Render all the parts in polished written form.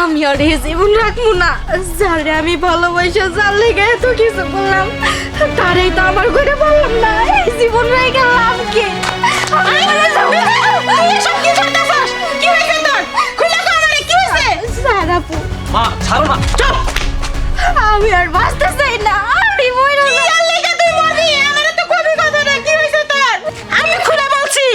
আমি আর এই জীবন রাখবো না। যারে আমি ভালোবাসা যার লেগে এত কিছু করলাম, তারাই তো আমার ঘরে বললাম না। এই জীবন রেখে গেলাম কি? মা ছাড়ো না, চুপ। আমি আর বাঁচতে চাই না। আমি মরে আমি খুলে বলছি।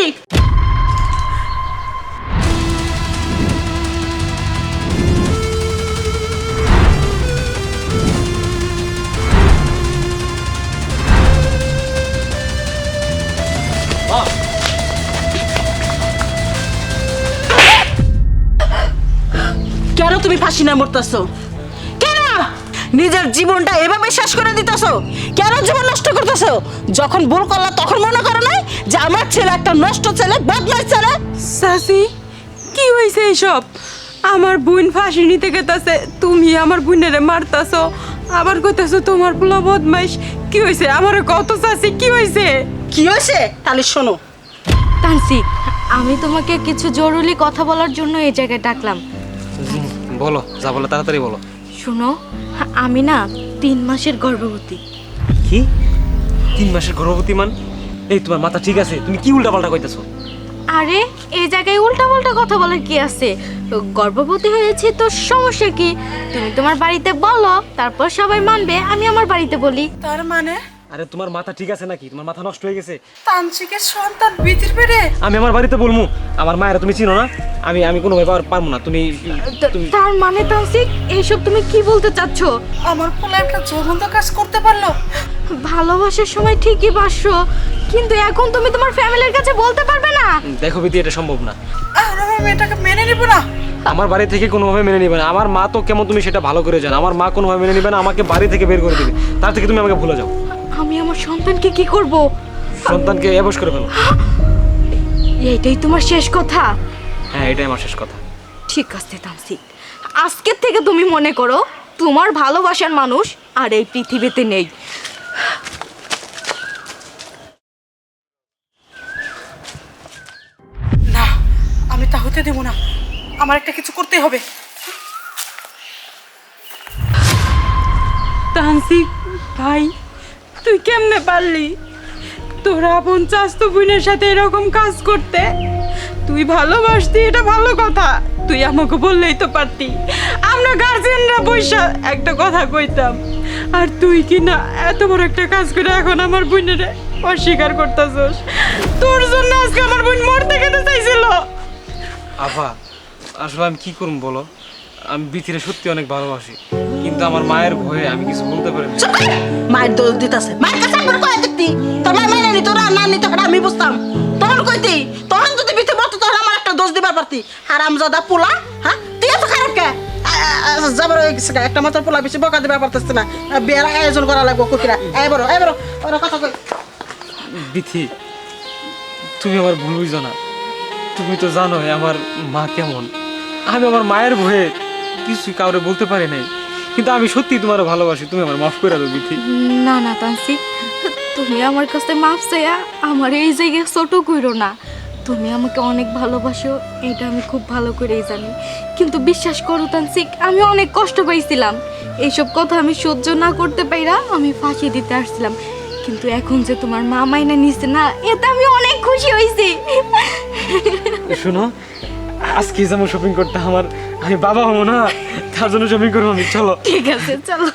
মা কেন তুমি ফাঁসি না মরতেছো? কেন নিজের জীবনটা এভাবে শেষ করে দিতেছো? কেন জীবন নষ্ট করতেছো? যখন ভুল করলা তখন মনে করো নাই যে আমার ছেলে একটা নষ্ট ছেলে, বদমাইশ ছেলে? সাসি, কি হয়েছে এইসব? আমার বোন ফাঁসি নিতে গেতাছে, তুমি আমার বোনেরে মারতাছো, আবার কইতাছো তোমার পোলা বদমাইশ। কি হয়েছে আমার কত? সাসি, কি হয়েছে? কি হয়েছে তাহলে শোনো। তানসিক, আমি তোমাকে কিছু জরুরি কথা বলার জন্য এই জায়গায় ডাকলাম। বলো, যা বলো তাড়াতাড়ি বলো। শুনো, আমি না 3 মাসের গর্ভবতী। কি 3 মাসের গর্ভবতী? মান এই তোমার মাথা ঠিক আছে? তুমি কি উল্টাপাল্টা কইতাছো? আরে এই জায়গায় উল্টা কথা বলার কি আছে? গর্ভবতী হয়েছে তো সমস্যা কি? তুমি তোমার বাড়িতে বলো, তারপর সবাই মানবে। আমি আমার বাড়িতে বলি। তার মানে আরে তোমার মাথা ঠিক আছে নাকি? তোমার মাথা নষ্ট হয়ে গেছে? তান্ত্রিকের সন্তান বিতির পেরে? আমি আমার বাড়িতে বলমু। আমার মায়েরা তুমি চিনো না? আমি কোনো ব্যাপার পারবো না। তুমি তুমি তার মানে তানসিক, এইসব তুমি কি বলতে চাচ্ছ? আমার পোলা একটা জঘন্য কাজ করতে পারলো? ভালোবাসার সময় ঠিকই বাসছো, কিন্তু এখন তুমি তোমার ফ্যামিলির কাছে বলতে পারবে না। দেখো বিধি, এটা সম্ভব না। আর আমি এটাকে মেনে নিব না। আমার বাড়ি থেকে কোনোভাবে মেনে নিবে না। আমার মা তো কেমন তুমি সেটা ভালো করে জানো। আমার মা কোনোভাবে মেনে নিবে না, আমাকে বাড়ি থেকে বের করে দিবে। তার থেকে তুমি আমাকে ভুলে যাও। আমি আমার সন্তানকে কি করব? সন্তানকে এবশ করে ফেলো। এইটাই তোমার শেষ কথা? হ্যাঁ, এটাই আমার শেষ কথা। ঠিক আছে তানসিক, আজকের থেকে তুমি মনে করো তোমার ভালোবাসার মানুষ আর এই পৃথিবীতে নেই। না, আমি তা হতে দেব না। আমার একটা কিছু করতে হবে। তানসিক ভাই, তুই কেমনে পারলি তোর আপন চাস্তো বোনের সাথে এরকম কাজ করতে? তুই ভালোবাসতি, এটা ভালো কথা। তুই আমাকে বললেই তো পারতি, আমরা গার্জিয়ানরা বৈশা একটা কথা কইতাম। আর তুই কি না এত বড় একটা কাজ করে এখন আমার বোনের অস্বীকার করতেছস? তোর জন্য আজকে আমার বোন মরতে গেতে চাইছিল। আফা, আসলে আমি কি করব বলো? আমি বিথিরে সত্যি অনেক ভালোবাসি, কিন্তু আমার মায়ের ভয়ে আমি কিছু বলতে পারি না। মায়ের দোষ দিতেছে। মায়ের কাছে একবার কয়ে দেখতি তোর মা মেনে নিত না, না নিত আমি বুঝতাম। তখন কইতি, তখন যদি বিতে বলতো তখন আমার একটা দোষ দিবার পারতি। হারামজাদা পোলা, হ্যাঁ তুই এত খারাপ কে? যাবার হয়ে গেছে, একটা মাত্র পোলা বেশি বকা দিবার পারতেছে না। বিয়ের আয়োজন করা লাগবো কুকিরা। এবারও ওরা কথা কই। বিথি, তুমি আমার ভুল বুঝো না। তুমি তো জানোই আমার মা কেমন। আমি আমার মায়ের ভয়ে কিছু কাউরে বলতে পারি নাই, কিন্তু আমি সত্যি তোমার ভালোবাসি। তুমি আমার মাফ করে দাও বিথি। না না তানসিক, তুমি আমার কাছে মাফ চাইয়া আমার এই জায়গায় ছোট কইরো না। তুমি আমাকে অনেক ভালোবাসো, এটা আমি খুব ভালো করেই জানি। কিন্তু বিশ্বাস করো তানসিক, আমি অনেক কষ্ট পাইছিলাম। এইসব কথা আমি সহ্য না করতে পাইরা আমি ফাঁসি দিতে আসছিলাম। কিন্তু এখন যে তোমার মা মাইনা নিছে না, এতে আমি অনেক খুশি হয়েছি। শোনো, আজকে যাবো শপিং করতে। আমি বাবা হবো না, তার জন্য শপিং করবো আমি। চলো। ঠিক আছে, চলো।